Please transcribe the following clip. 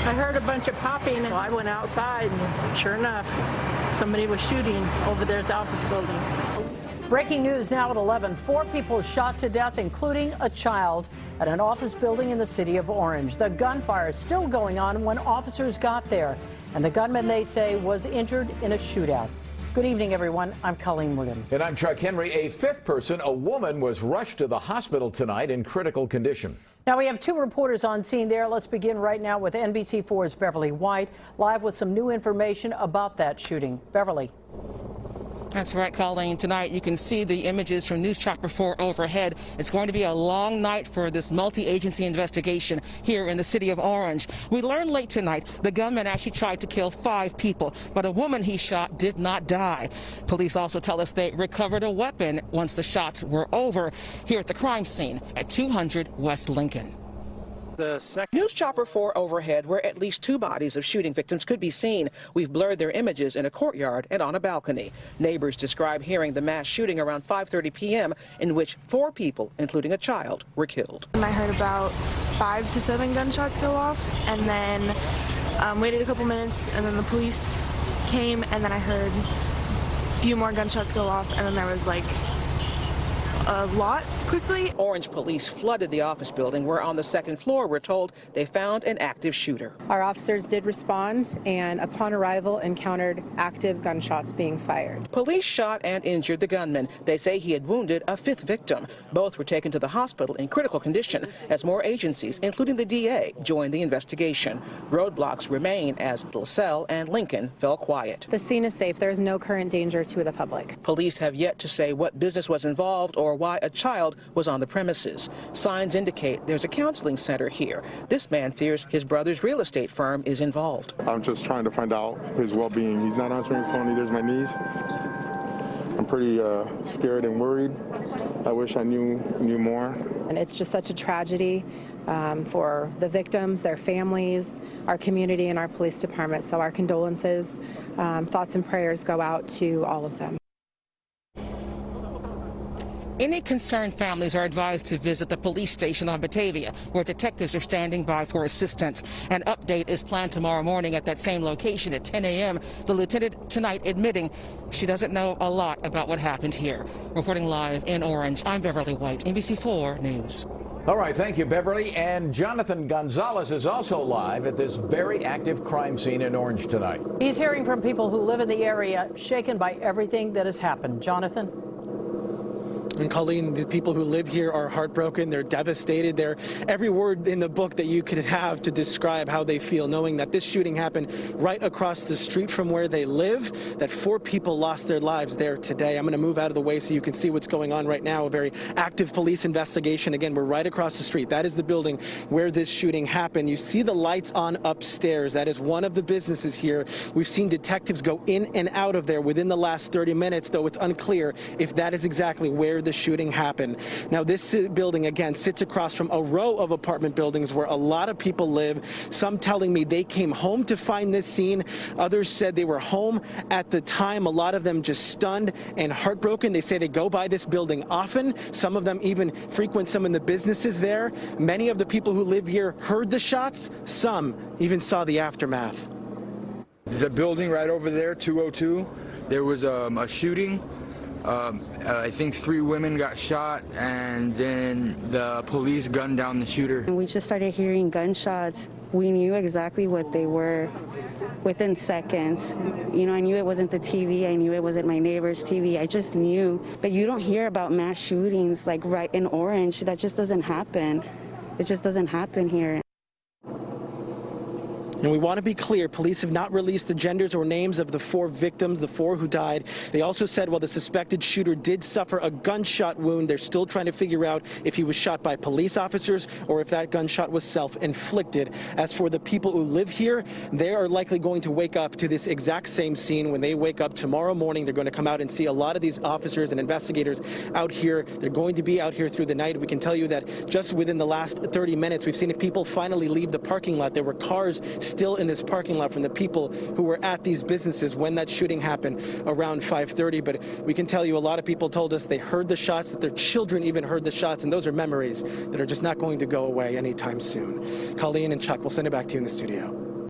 I heard a bunch of popping, and I went outside, and sure enough, somebody was shooting over there at the office building. Breaking news now at 11. 4 people shot to death, including a child, at an office building in the city of Orange. The gunfire is still going on when officers got there, and the gunman, they say, was injured in a shootout. Good evening, everyone. I'm Colleen Williams. And I'm Chuck Henry. A 5th person, a woman, was rushed to the hospital tonight in critical condition. Now we have 2 reporters on scene there. Let's begin right now with NBC4's Beverly White, live with some new information about that shooting. Beverly. That's right, Colleen. Tonight you can see the images from News Chopper 4 overhead. It's going to be a long night for this multi-agency investigation here in the city of Orange. We learned late tonight the gunman actually tried to kill 5 people, but a woman he shot did not die. Police also tell us they recovered a weapon once the shots were over here at the crime scene at 200 West Lincoln. News Chopper 4 overhead, where at least 2 bodies of shooting victims could be seen. We've blurred their images in a courtyard and on a balcony. Neighbors describe hearing the mass shooting around 5:30 p.m. in which 4 people, including a child, were killed. I heard about 5 to 7 gunshots go off, and then waited a couple minutes, and then the police came, and then I heard a few more gunshots go off, and then there was like a lot quickly. Orange police flooded the office building where on the 2nd floor we're told they found an active shooter. Our officers did respond and upon arrival encountered active gunshots being fired. Police shot and injured the gunman. They say he had wounded a 5th victim. Both were taken to the hospital in critical condition as more agencies, including the DA, joined the investigation. Roadblocks remain as LaSalle and Lincoln fell quiet. The scene is safe. There is no current danger to the public. Police have yet to say what business was involved or why a child was on the premises. Signs indicate there's a counseling center here. This man fears his brother's real estate firm is involved. I'm just trying to find out his well-being. He's not answering his phone, neither is my niece. I'm pretty scared and worried. I wish I knew more. And it's just such a tragedy for the victims, their families, our community, and our police department. So our condolences, thoughts and prayers go out to all of them. Any concerned families are advised to visit the police station on Batavia, where detectives are standing by for assistance. An update is planned tomorrow morning at that same location at 10 a.m. The lieutenant tonight admitting she doesn't know a lot about what happened here. Reporting live in Orange, I'm Beverly White, NBC4 News. All right, thank you, Beverly. And Jonathan Gonzalez is also live at this very active crime scene in Orange tonight. He's hearing from people who live in the area, shaken by everything that has happened. Jonathan? And Colleen, the people who live here are heartbroken. They're devastated. They're every word in the book that you could have to describe how they feel, knowing that this shooting happened right across the street from where they live, that 4 people lost their lives there today. I'm going to move out of the way so you can see what's going on right now. A very active police investigation. Again, we're right across the street. That is the building where this shooting happened. You see the lights on upstairs. That is one of the businesses here. We've seen detectives go in and out of there within the last 30 minutes, though it's unclear if that is exactly where the shooting happened. Now, this building, again, sits across from a row of apartment buildings where a lot of people live. Some telling me they came home to find this scene. Others said they were home at the time. A lot of them just stunned and heartbroken. They say they go by this building often. Some of them even frequent some of the businesses there. Many of the people who live here heard the shots. Some even saw the aftermath. The building right over there, 202, there was a shooting. I think 3 women got shot, and then the police gunned down the shooter. And we just started hearing gunshots. We knew exactly what they were within seconds. You know, I knew it wasn't the TV. I knew it wasn't my neighbor's TV. I just knew. But you don't hear about mass shootings like right in Orange. That just doesn't happen. It just doesn't happen here. And we want to be clear, police have not released the genders or names of the 4 victims, the 4 who died. They also said while the suspected shooter did suffer a gunshot wound, they're still trying to figure out if he was shot by police officers or if that gunshot was self-inflicted. As for the people who live here, they are likely going to wake up to this exact same scene. When they wake up tomorrow morning, they're going to come out and see a lot of these officers and investigators out here. They're going to be out here through the night. We can tell you that just within the last 30 minutes, we've seen people finally leave the parking lot. There were cars still in this parking lot from the people who were at these businesses when that shooting happened around 5:30. But we can tell you a lot of people told us they heard the shots, that their children even heard the shots, and those are memories that are just not going to go away anytime soon. Colleen and Chuck, we'll send it back to you in the studio.